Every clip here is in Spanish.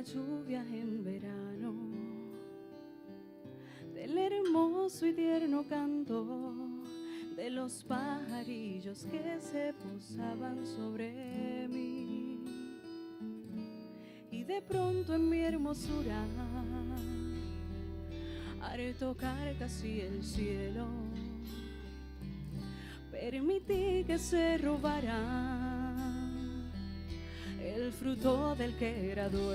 lluvia en verano, del hermoso y tierno canto de los pajarillos que se posaban sobre mí. Y de pronto en mi hermosura, haré tocar casi el cielo, permití que se robara el fruto del que era dueño.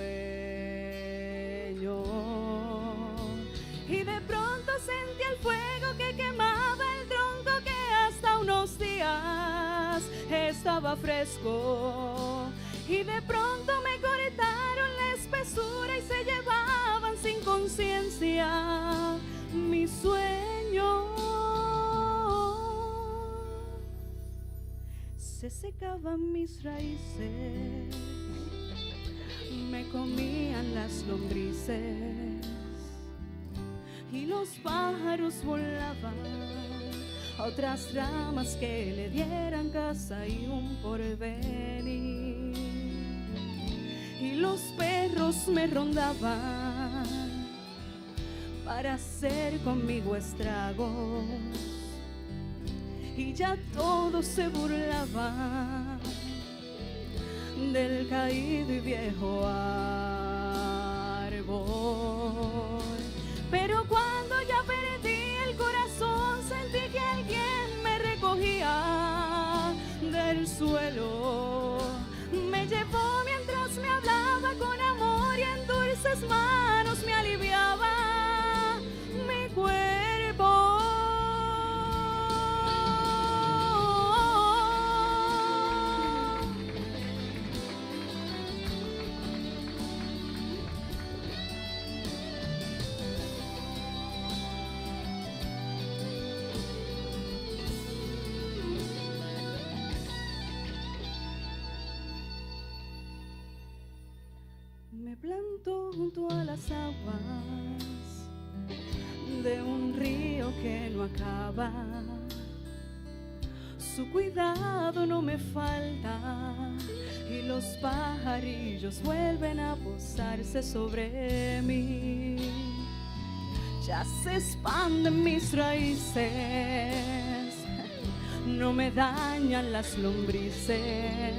Y de pronto sentí el fuego que quemaba el tronco que hasta unos días estaba fresco. Y de pronto me cortaron la espesura y se llevaban sin conciencia mi sueño. Se secaban mis raíces, me comían las lombrices y los pájaros volaban a otras ramas que le dieran casa y un porvenir. Y los perros me rondaban para hacer conmigo estragos, y ya todos se burlaban del caído y viejo árbol. Pero cuando ya perdí el corazón, sentí que alguien me recogía del suelo. Me llevó mientras me hablaba con amor y en dulces manos me aliviaba mi cuerpo. Me planto junto a las aguas de un río que no acaba. Su cuidado no me falta y los pajarillos vuelven a posarse sobre mí. Ya se expanden mis raíces, no me dañan las lombrices.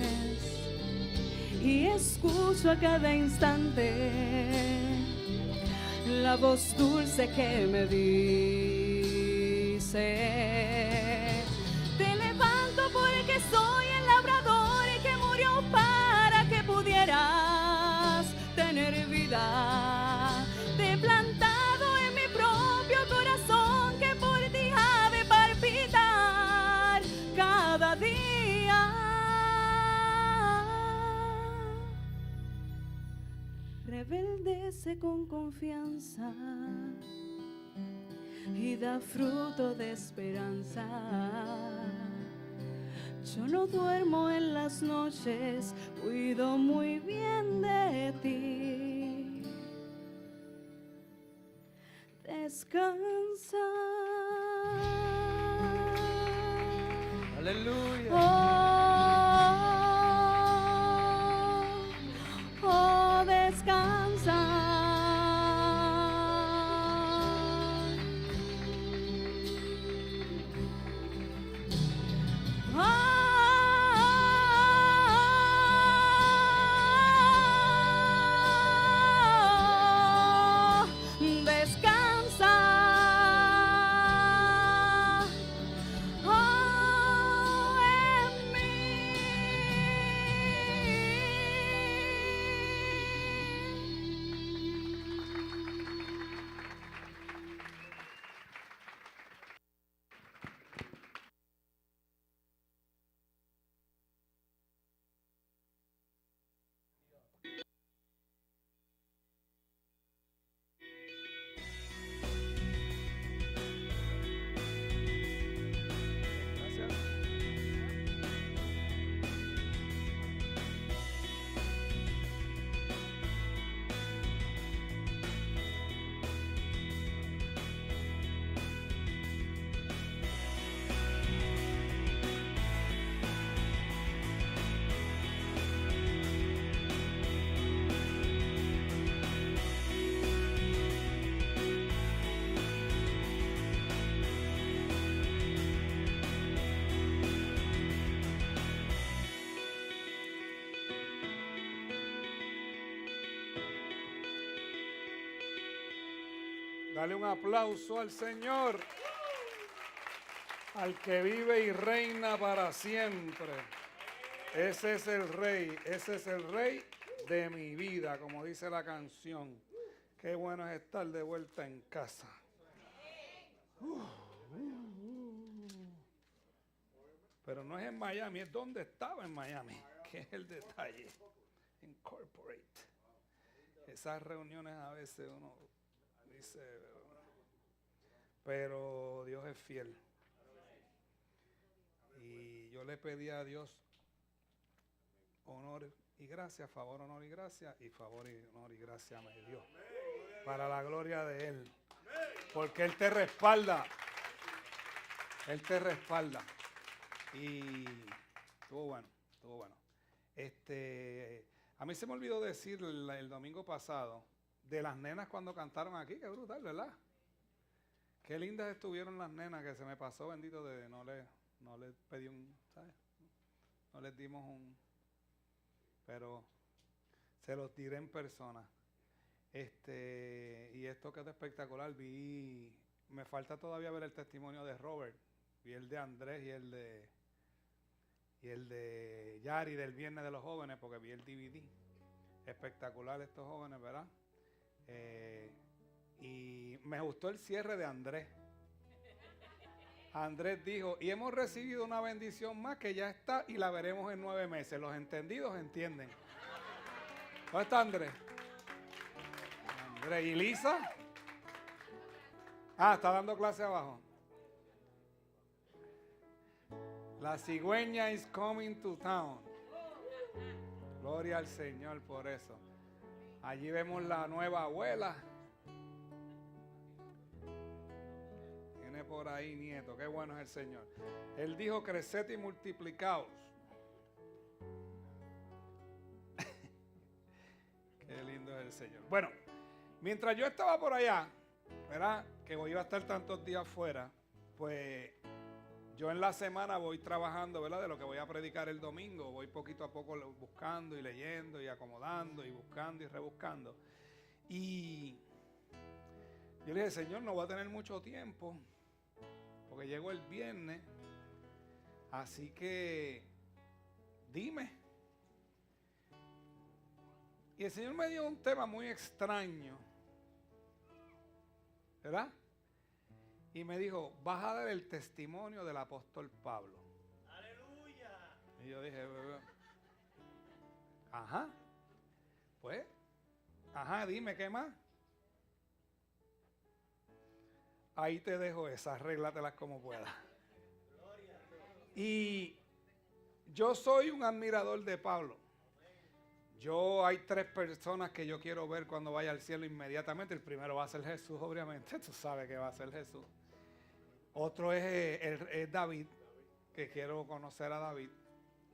Y escucho a cada instante la voz dulce que me dice: te levanto porque soy el labrador que murió para que pudieras tener vida. Te he plantado en mi propio corazón que por ti ha de palpitar cada día. Rebeldece con confianza y da fruto de esperanza. Yo no duermo en las noches, cuido muy bien de ti. Descansa. Aleluya. Descansa. Descansa. En mí. Dale un aplauso al Señor, al que vive y reina para siempre. Ese es el rey de mi vida, como dice la canción. Qué bueno es estar de vuelta en casa. Pero no es en Miami, es donde estaba en Miami, que es el detalle. Incorporate. Esas reuniones a veces uno dice, pero Dios es fiel. Y yo le pedí a Dios honor y gracia, favor, honor y gracia, y favor y honor y gracia me dio. Para la gloria de Él. Porque Él te respalda. Él te respalda. Y estuvo bueno, estuvo bueno. A mí se me olvidó decir el domingo pasado de las nenas cuando cantaron aquí, qué brutal, ¿verdad? Qué lindas estuvieron las nenas, que se me pasó, bendito, no les pedí un, ¿sabes? No les dimos un, pero se los diré en persona. Y esto quedó espectacular, me falta todavía ver el testimonio de Robert, vi el de Andrés y el de Yari del Viernes de los Jóvenes, porque vi el DVD. Espectacular estos jóvenes, ¿verdad? Y me gustó el cierre de Andrés. Andrés dijo, y hemos recibido una bendición más que ya está y la veremos en 9 meses. Los entendidos entienden. ¿Dónde está Andrés? Andrés. ¿Y Lisa? Está dando clase abajo. La cigüeña is coming to town. Gloria al Señor por eso. Allí vemos la nueva abuela. Viene por ahí nieto. Qué bueno es el Señor. Él dijo, creced y multiplicaos. Qué lindo es el Señor. Bueno, mientras yo estaba por allá, ¿verdad? Que iba a estar tantos días fuera, pues yo en la semana voy trabajando, ¿verdad? De lo que voy a predicar el domingo. Voy poquito a poco buscando y leyendo y acomodando y buscando y rebuscando. Y yo le dije, Señor, no voy a tener mucho tiempo, porque llego el viernes. Así que, dime. Y el Señor me dio un tema muy extraño, ¿verdad? Y me dijo, vas a dar el testimonio del apóstol Pablo. ¡Aleluya! Y yo dije, ajá, pues, dime, ¿qué más? Ahí te dejo esa, arréglatelas como puedas. Y yo soy un admirador de Pablo. Hay 3 personas que yo quiero ver cuando vaya al cielo inmediatamente. El primero va a ser Jesús, obviamente. Tú sabes que va a ser Jesús. Otro es David, que quiero conocer a David.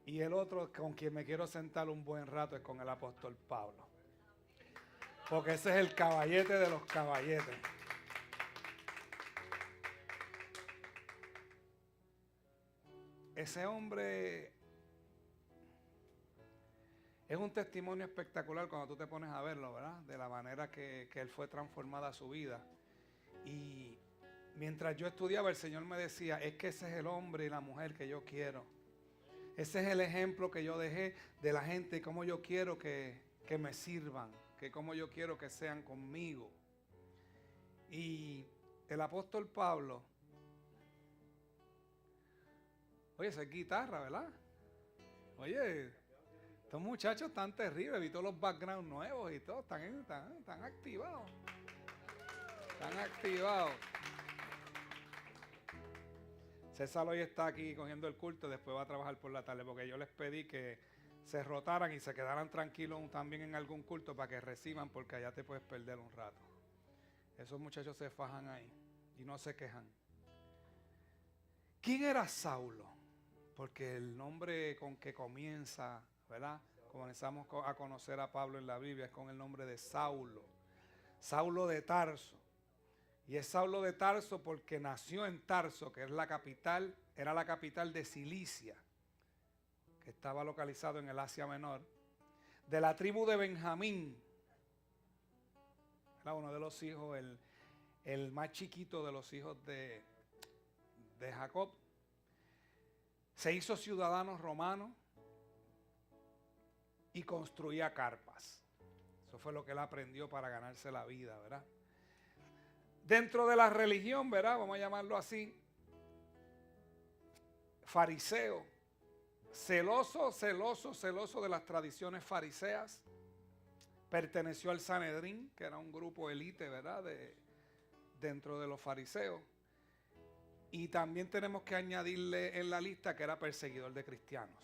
Y el otro con quien me quiero sentar un buen rato es con el apóstol Pablo. Porque ese es el caballete de los caballetes. Ese hombre es un testimonio espectacular cuando tú te pones a verlo, ¿verdad? De la manera que él fue transformada su vida. Y mientras yo estudiaba, el Señor me decía, es que ese es el hombre y la mujer que yo quiero. Ese es el ejemplo que yo dejé de la gente y cómo yo quiero que me sirvan, que cómo yo quiero que sean conmigo. Y el apóstol Pablo, oye, esa es guitarra, ¿verdad? Oye, estos muchachos están terribles, vi todos los backgrounds nuevos y todo, están activados. Están activados. César hoy está aquí cogiendo el culto, después va a trabajar por la tarde, porque yo les pedí que se rotaran y se quedaran tranquilos también en algún culto para que reciban, porque allá te puedes perder un rato. Esos muchachos se fajan ahí y no se quejan. ¿Quién era Saulo? Porque el nombre con que comienza, ¿verdad? Comenzamos a conocer a Pablo en la Biblia, es con el nombre de Saulo. Saulo de Tarso. Y es Saulo de Tarso porque nació en Tarso, que es la capital, era la capital de Cilicia, que estaba localizado en el Asia Menor, de la tribu de Benjamín. Era uno de los hijos, el más chiquito de los hijos de Jacob. Se hizo ciudadano romano y construía carpas. Eso fue lo que él aprendió para ganarse la vida, ¿verdad? Dentro de la religión, ¿verdad? Vamos a llamarlo así. Fariseo. Celoso de las tradiciones fariseas. Perteneció al Sanedrín, que era un grupo élite, ¿verdad? Dentro de los fariseos. Y también tenemos que añadirle en la lista que era perseguidor de cristianos.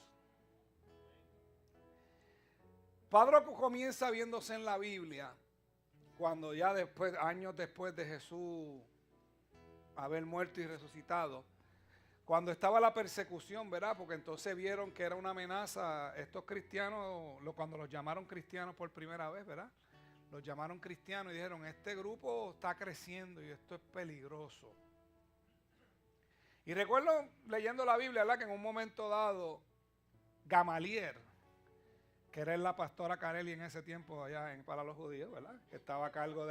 Pedro comienza viéndose en la Biblia cuando ya después, años después de Jesús haber muerto y resucitado, cuando estaba la persecución, ¿verdad? Porque entonces vieron que era una amenaza. Estos cristianos, cuando los llamaron cristianos por primera vez, ¿verdad? Los llamaron cristianos y dijeron, este grupo está creciendo y esto es peligroso. Y recuerdo leyendo la Biblia, ¿verdad? Que en un momento dado, Gamaliel, que era la pastora Carelli en ese tiempo allá para los judíos, ¿verdad? Que estaba a cargo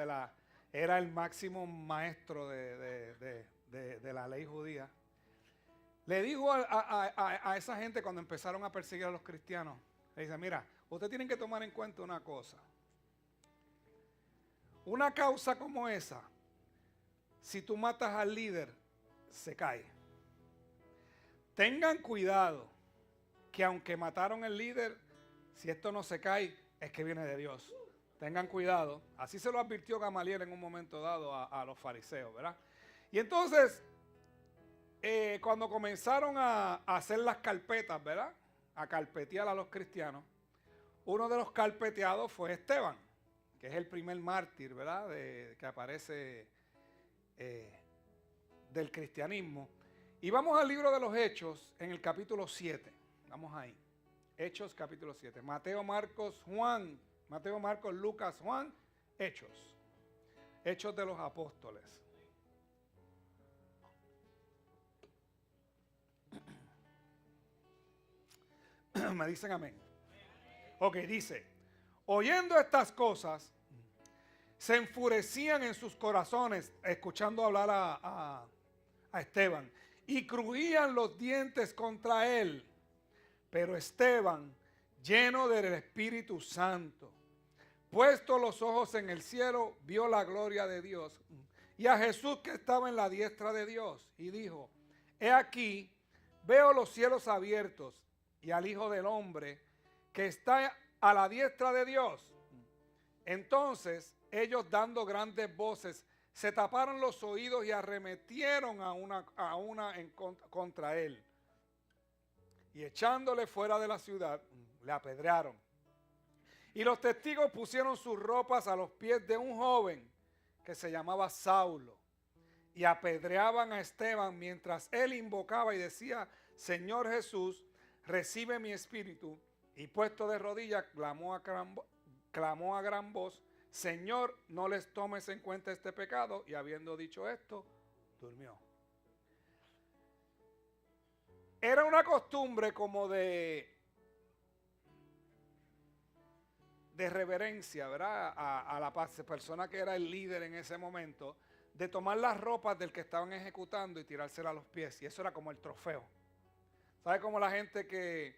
era el máximo maestro de la ley judía. Le dijo a esa gente cuando empezaron a perseguir a los cristianos, le dice, mira, ustedes tienen que tomar en cuenta una cosa. Una causa como esa, si tú matas al líder, se cae. Tengan cuidado, que aunque mataron al líder, si esto no se cae, es que viene de Dios. Tengan cuidado. Así se lo advirtió Gamaliel en un momento dado a los fariseos, ¿verdad? Y entonces, cuando comenzaron a hacer las carpetas, ¿verdad? A carpetear a los cristianos, uno de los carpeteados fue Esteban, que es el primer mártir, ¿verdad? Que aparece del cristianismo. Y vamos al libro de los Hechos, en el capítulo 7. Vamos ahí. Hechos, capítulo 7. Mateo, Marcos, Lucas, Juan, Hechos. Hechos de los Apóstoles. Me dicen amén. Ok, dice, oyendo estas cosas, se enfurecían en sus corazones, escuchando hablar a Esteban, y crujían los dientes contra él. Pero Esteban, lleno del Espíritu Santo, puesto los ojos en el cielo, vio la gloria de Dios y a Jesús que estaba en la diestra de Dios, y dijo, he aquí, veo los cielos abiertos y al Hijo del Hombre que está a la diestra de Dios. Entonces ellos, dando grandes voces, se taparon los oídos y arremetieron contra él. Y echándole fuera de la ciudad, le apedrearon. Y los testigos pusieron sus ropas a los pies de un joven que se llamaba Saulo. Y apedreaban a Esteban mientras él invocaba y decía, Señor Jesús, recibe mi espíritu. Y puesto de rodillas, clamó a gran voz, Señor, no les tomes en cuenta este pecado. Y habiendo dicho esto, durmió. Era una costumbre como de reverencia, ¿verdad? A la persona que era el líder en ese momento, de tomar las ropas del que estaban ejecutando y tirárselas a los pies. Y eso era como el trofeo. ¿Sabe cómo la gente que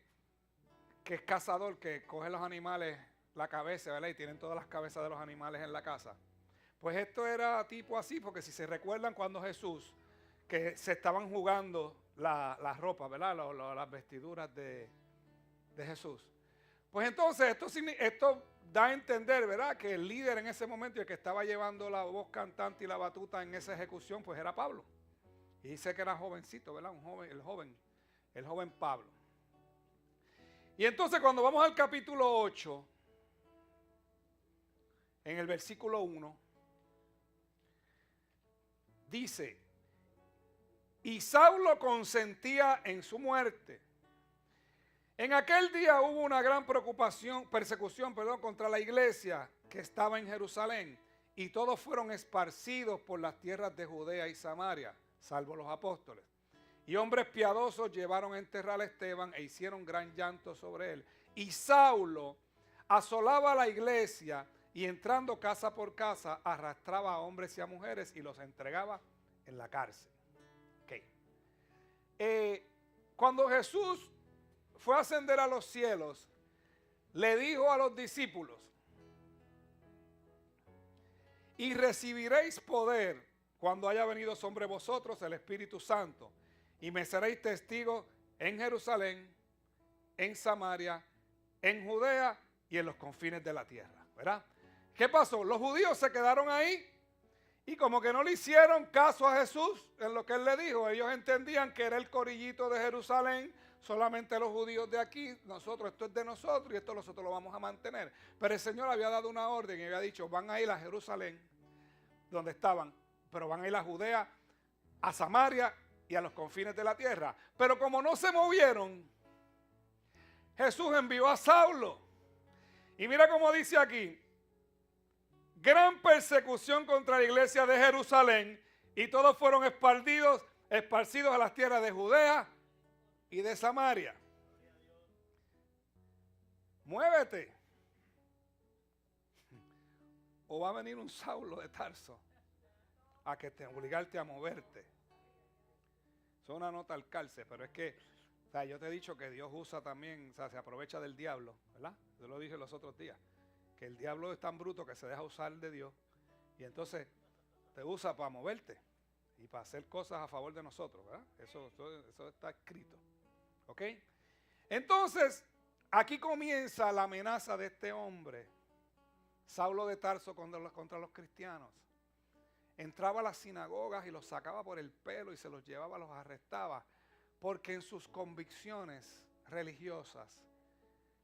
es cazador, que coge los animales, la cabeza, ¿verdad? Y tienen todas las cabezas de los animales en la casa? Pues esto era tipo así, porque si se recuerdan cuando Jesús, que se estaban jugando las ropas, ¿verdad? Las vestiduras de Jesús. Pues entonces esto da a entender, ¿verdad? Que el líder en ese momento, el que estaba llevando la voz cantante y la batuta en esa ejecución, pues era Pablo. Y dice que era jovencito, ¿verdad? El joven Pablo. Y entonces cuando vamos al capítulo 8, en el versículo 1, dice, y Saulo consentía en su muerte. En aquel día hubo una gran persecución contra la iglesia que estaba en Jerusalén, y todos fueron esparcidos por las tierras de Judea y Samaria, salvo los apóstoles. Y hombres piadosos llevaron a enterrar a Esteban e hicieron gran llanto sobre él. Y Saulo asolaba la iglesia y entrando casa por casa arrastraba a hombres y a mujeres y los entregaba en la cárcel. Okay. Cuando Jesús fue a ascender a los cielos, le dijo a los discípulos: y recibiréis poder cuando haya venido sobre vosotros el Espíritu Santo, y me seréis testigos en Jerusalén, en Samaria, en Judea y en los confines de la tierra. ¿Verdad? ¿Qué pasó? Los judíos se quedaron ahí y como que no le hicieron caso a Jesús en lo que él le dijo. Ellos entendían que era el corillito de Jerusalén, solamente los judíos de aquí, nosotros, esto es de nosotros y esto nosotros lo vamos a mantener. Pero el Señor había dado una orden y había dicho: van a ir a Jerusalén, donde estaban, pero van a ir a Judea, a Samaria y a los confines de la tierra. Pero como no se movieron, Jesús envió a Saulo. Y mira cómo dice aquí: gran persecución contra la iglesia de Jerusalén, y todos fueron esparcidos a las tierras de Judea y de Samaria. Muévete, o va a venir un Saulo de Tarso a que te obligarte a moverte. Es una nota al calce, pero es que, o sea, yo te he dicho que Dios usa también, o sea, se aprovecha del diablo, ¿verdad? Yo lo dije los otros días, que el diablo es tan bruto que se deja usar de Dios y entonces te usa para moverte y para hacer cosas a favor de nosotros, ¿verdad? Eso está escrito, ¿ok? Entonces, aquí comienza la amenaza de este hombre, Saulo de Tarso, contra los cristianos. Entraba a las sinagogas y los sacaba por el pelo y se los llevaba, los arrestaba, porque en sus convicciones religiosas,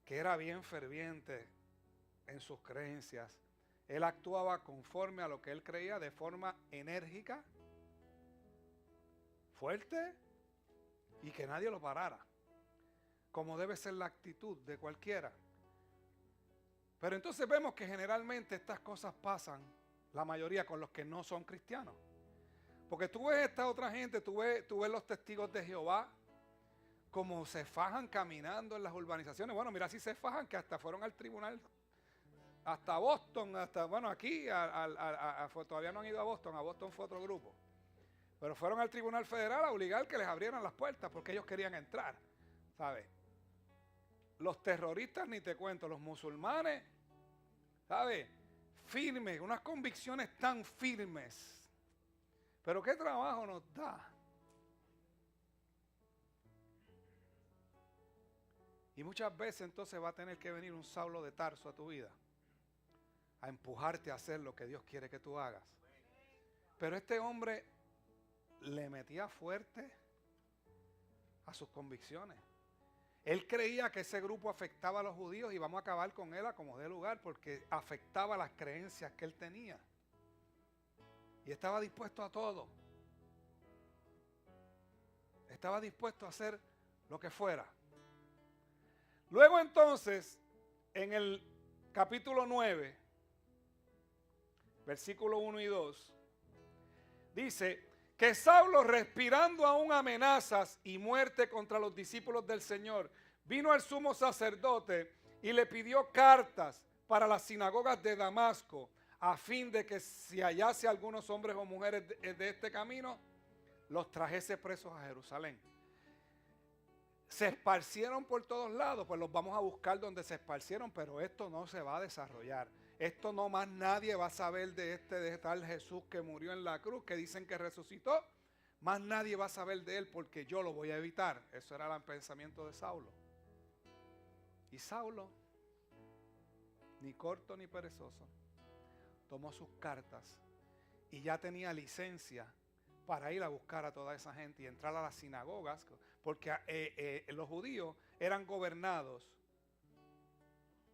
que era bien ferviente en sus creencias, él actuaba conforme a lo que él creía, de forma enérgica, fuerte, y que nadie lo parara, como debe ser la actitud de cualquiera. Pero entonces vemos que generalmente estas cosas pasan, la mayoría, con los que no son cristianos. Porque tú ves esta otra gente, tú ves los testigos de Jehová, como se fajan caminando en las urbanizaciones. Bueno, mira, si se fajan, que hasta fueron al tribunal, hasta Boston, bueno, aquí, todavía no han ido a Boston fue otro grupo. Pero fueron al tribunal federal a obligar que les abrieran las puertas, porque ellos querían entrar, ¿sabes? Los terroristas, ni te cuento, los musulmanes, ¿sabes? Firmes, unas convicciones tan firmes. Pero qué trabajo nos da. Y muchas veces entonces va a tener que venir un Saulo de Tarso a tu vida, a empujarte a hacer lo que Dios quiere que tú hagas. Pero este hombre le metía fuerte a sus convicciones. Él creía que ese grupo afectaba a los judíos y vamos a acabar con él a como dé lugar, porque afectaba las creencias que él tenía. Y estaba dispuesto a todo. Estaba dispuesto a hacer lo que fuera. Luego entonces, en el capítulo 9, versículo 1 y 2, dice que Saulo, respirando aún amenazas y muerte contra los discípulos del Señor, vino al sumo sacerdote y le pidió cartas para las sinagogas de Damasco, a fin de que si hallase algunos hombres o mujeres de este camino, los trajese presos a Jerusalén. Se esparcieron por todos lados, pues los vamos a buscar donde se esparcieron, pero esto no se va a desarrollar. Esto no más nadie va a saber de tal Jesús que murió en la cruz, que dicen que resucitó. Más nadie va a saber de él porque yo lo voy a evitar. Eso era el pensamiento de Saulo. Y Saulo, ni corto ni perezoso, tomó sus cartas y ya tenía licencia para ir a buscar a toda esa gente y entrar a las sinagogas, porque los judíos eran gobernados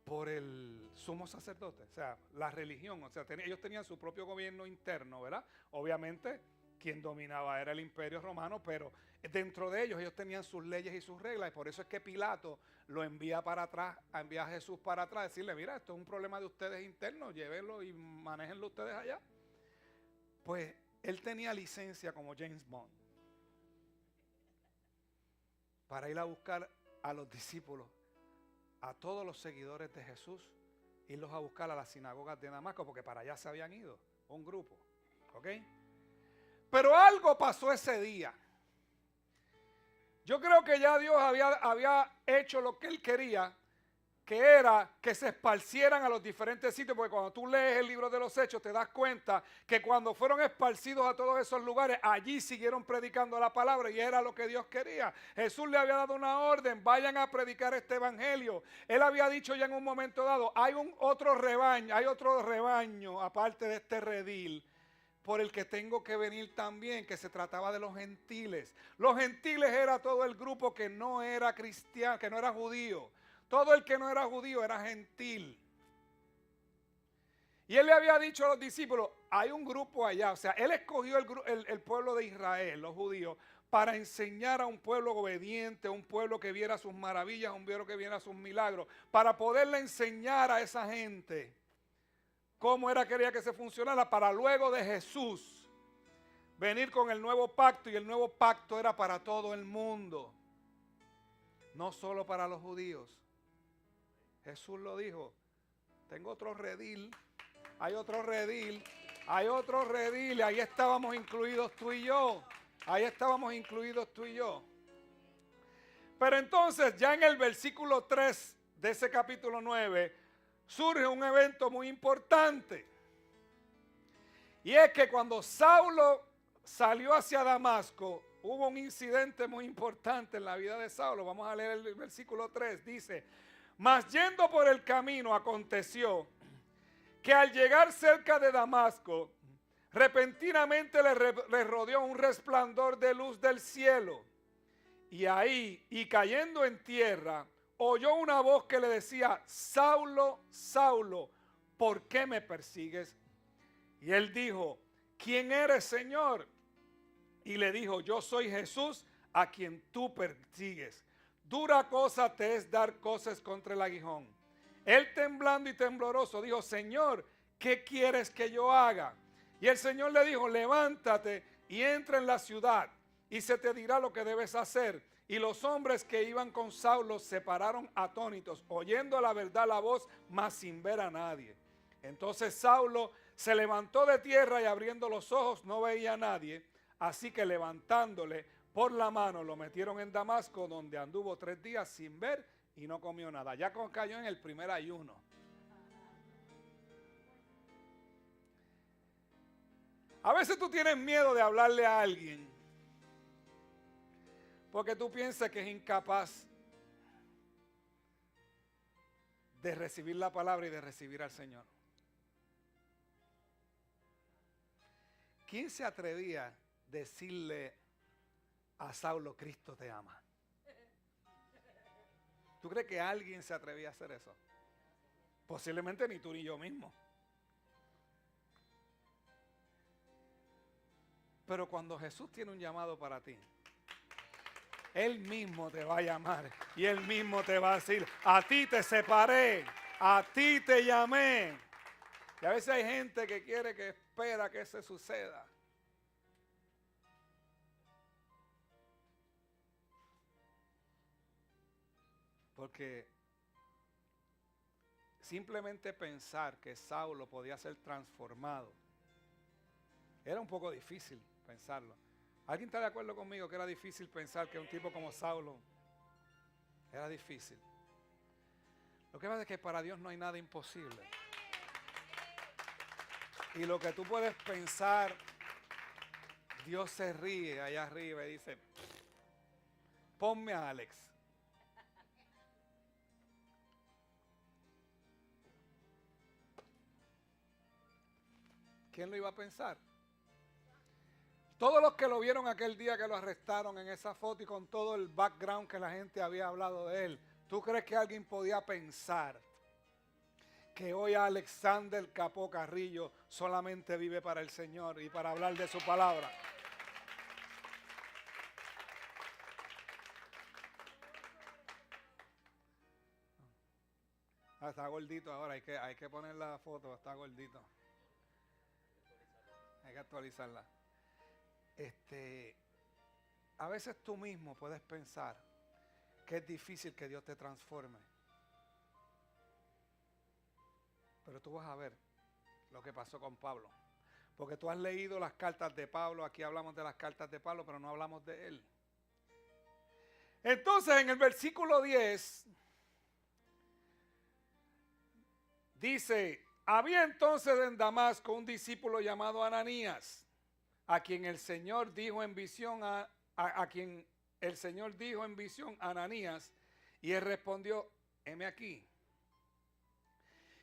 por el sumo sacerdote, o sea, la religión, o sea, ellos tenían su propio gobierno interno, ¿verdad? Obviamente, quien dominaba era el Imperio Romano, pero dentro de ellos tenían sus leyes y sus reglas, y por eso es que Pilato lo envía para atrás, envía a Jesús para atrás, decirle: mira, esto es un problema de ustedes internos, llévenlo y manéjenlo ustedes allá. Pues él tenía licencia como James Bond para ir a buscar a los discípulos, a todos los seguidores de Jesús, irlos a buscar a las sinagogas de Damasco, porque para allá se habían ido, un grupo. ¿Ok? Pero algo pasó ese día. Yo creo que ya Dios había hecho lo que Él quería, que era que se esparcieran a los diferentes sitios, porque cuando tú lees el libro de los Hechos te das cuenta que cuando fueron esparcidos a todos esos lugares, allí siguieron predicando la palabra y era lo que Dios quería. Jesús le había dado una orden, vayan a predicar este evangelio. Él había dicho ya en un momento dado, hay otro rebaño aparte de este redil, por el que tengo que venir también, que se trataba de los gentiles. Los gentiles era todo el grupo que no era cristiano, que no era judío. Todo el que no era judío era gentil. Y él le había dicho a los discípulos, hay un grupo allá, o sea, él escogió el pueblo de Israel, los judíos, para enseñar a un pueblo obediente, un pueblo que viera sus maravillas, un pueblo que viera sus milagros, para poderle enseñar a esa gente cómo quería que se funcionara, para luego de Jesús venir con el nuevo pacto, y el nuevo pacto era para todo el mundo, no solo para los judíos. Jesús lo dijo, tengo otro redil, hay otro redil, hay otro redil, y ahí estábamos incluidos tú y yo, ahí estábamos incluidos tú y yo. Pero entonces ya en el versículo 3 de ese capítulo 9, surge un evento muy importante. Y es que cuando Saulo salió hacia Damasco, hubo un incidente muy importante en la vida de Saulo. Vamos a leer el versículo 3, dice: mas yendo por el camino aconteció que al llegar cerca de Damasco, repentinamente le rodeó un resplandor de luz del cielo. Y ahí, y cayendo en tierra, oyó una voz que le decía: Saulo, Saulo, ¿por qué me persigues? Y él dijo: ¿quién eres, Señor? Y le dijo: yo soy Jesús, a quien tú persigues. Dura cosa te es dar cosas contra el aguijón. Él, temblando y tembloroso, dijo: Señor, ¿qué quieres que yo haga? Y el Señor le dijo: levántate y entra en la ciudad, y se te dirá lo que debes hacer. Y los hombres que iban con Saulo se pararon atónitos, oyendo a la verdad la voz, mas sin ver a nadie. Entonces Saulo se levantó de tierra, y abriendo los ojos no veía a nadie. Así que levantándole por la mano, lo metieron en Damasco, donde anduvo 3 días sin ver y no comió nada. Ya cayó en el primer ayuno. A veces tú tienes miedo de hablarle a alguien porque tú piensas que es incapaz de recibir la palabra y de recibir al Señor. ¿Quién se atrevía a decirle a Saulo: Cristo te ama? ¿Tú crees que alguien se atrevía a hacer eso? Posiblemente ni tú ni yo mismo. Pero cuando Jesús tiene un llamado para ti, Él mismo te va a llamar y Él mismo te va a decir: a ti te separé, a ti te llamé. Y a veces hay gente que espera que eso suceda. Porque simplemente pensar que Saulo podía ser transformado era un poco difícil pensarlo. ¿Alguien está de acuerdo conmigo que era difícil pensar que un tipo como Saulo era difícil? Lo que pasa es que para Dios no hay nada imposible. Y lo que tú puedes pensar, Dios se ríe allá arriba y dice: ponme a Alex. ¿Quién lo iba a pensar? Todos los que lo vieron aquel día que lo arrestaron en esa foto y con todo el background que la gente había hablado de él, ¿tú crees que alguien podía pensar que hoy Alexander Capó Carrillo solamente vive para el Señor y para hablar de su palabra? Está gordito ahora, hay que poner la foto, está gordito. Hay que actualizarla. A veces tú mismo puedes pensar que es difícil que Dios te transforme. Pero tú vas a ver lo que pasó con Pablo. Porque tú has leído las cartas de Pablo, aquí hablamos de las cartas de Pablo, pero no hablamos de él. Entonces en el versículo 10 dice, había entonces en Damasco un discípulo llamado Ananías, a quien el Señor dijo en visión Ananías, y él respondió, heme aquí.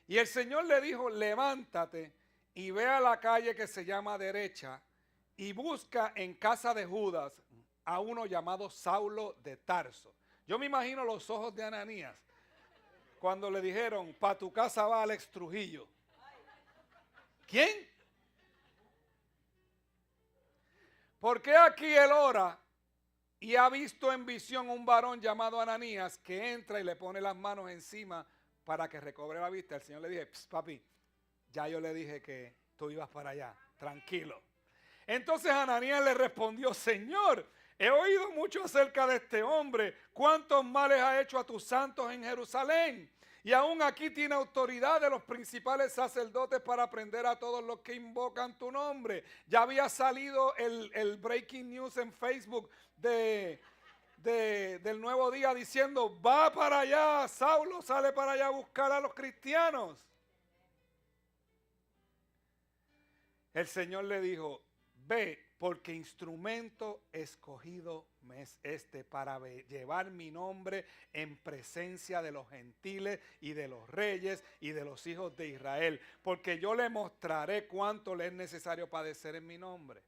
Y el Señor le dijo, levántate y ve a la calle que se llama Derecha y busca en casa de Judas a uno llamado Saulo de Tarso. Yo me imagino los ojos de Ananías cuando le dijeron, pa' tu casa va Alex Trujillo. ¿Quién? Porque aquí él ora y ha visto en visión un varón llamado Ananías que entra y le pone las manos encima para que recobre la vista. El Señor le dije, papi, ya yo le dije que tú ibas para allá, tranquilo. Entonces Ananías le respondió, Señor, he oído mucho acerca de este hombre, cuántos males ha hecho a tus santos en Jerusalén. Y aún aquí tiene autoridad de los principales sacerdotes para prender a todos los que invocan tu nombre. Ya había salido el breaking news en Facebook del Nuevo Día diciendo, va para allá, Saulo sale para allá a buscar a los cristianos. El Señor le dijo, ve, porque instrumento escogido me es este para llevar mi nombre en presencia de los gentiles y de los reyes y de los hijos de Israel, porque yo le mostraré cuánto le es necesario padecer en mi nombre.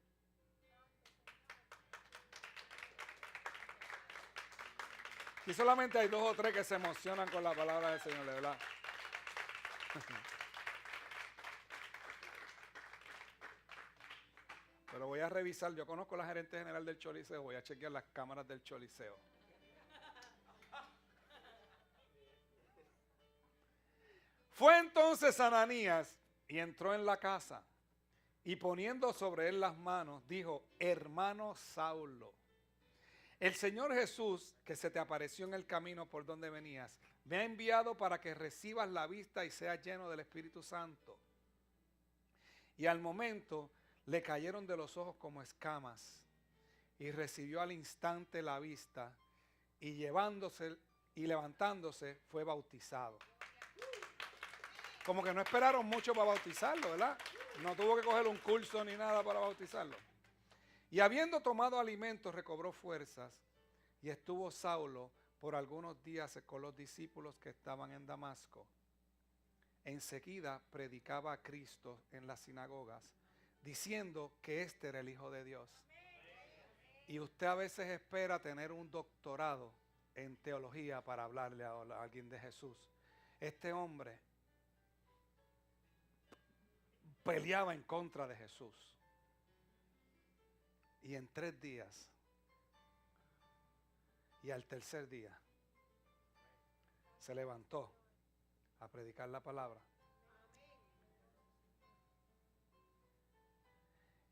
Y solamente hay 2 o 3 que se emocionan con la palabra del Señor, de verdad. Pero voy a revisar, yo conozco a la gerente general del Choliseo, voy a chequear las cámaras del Choliseo. Fue entonces Ananías y entró en la casa y poniendo sobre él las manos, dijo, hermano Saulo, el Señor Jesús, que se te apareció en el camino por donde venías, me ha enviado para que recibas la vista y seas lleno del Espíritu Santo. Y al momento le cayeron de los ojos como escamas y recibió al instante la vista y levantándose fue bautizado. Como que no esperaron mucho para bautizarlo, ¿verdad? No tuvo que coger un curso ni nada para bautizarlo. Y habiendo tomado alimentos recobró fuerzas y estuvo Saulo por algunos días con los discípulos que estaban en Damasco. Enseguida predicaba a Cristo en las sinagogas, diciendo que este era el Hijo de Dios. Y usted a veces espera tener un doctorado en teología para hablarle a alguien de Jesús. Este hombre peleaba en contra de Jesús. Y en 3 días, y al tercer día, se levantó a predicar la palabra.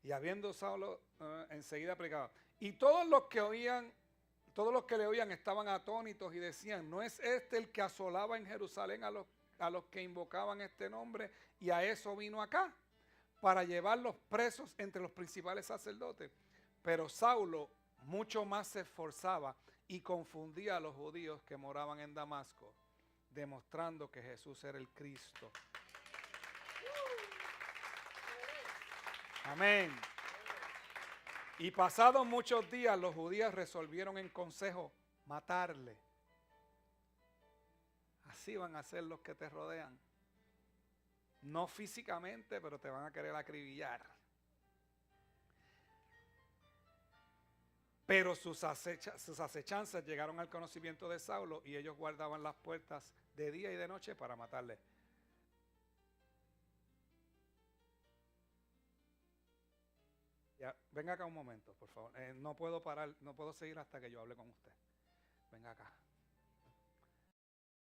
Y habiendo Saulo enseguida predicaba. Y todos los que le oían estaban atónitos y decían, ¿no es este el que asolaba en Jerusalén a los que invocaban este nombre? Y a eso vino acá, para llevarlos presos entre los principales sacerdotes. Pero Saulo mucho más se esforzaba y confundía a los judíos que moraban en Damasco, demostrando que Jesús era el Cristo. Amén. Y pasados muchos días los judíos resolvieron en consejo matarle. Así van a ser los que te rodean. No físicamente, pero te van a querer acribillar. Pero sus acechanzas llegaron al conocimiento de Saulo y ellos guardaban las puertas de día y de noche para matarle. Ya, venga acá un momento, por favor. No puedo parar, no puedo seguir hasta que yo hable con usted. Venga acá.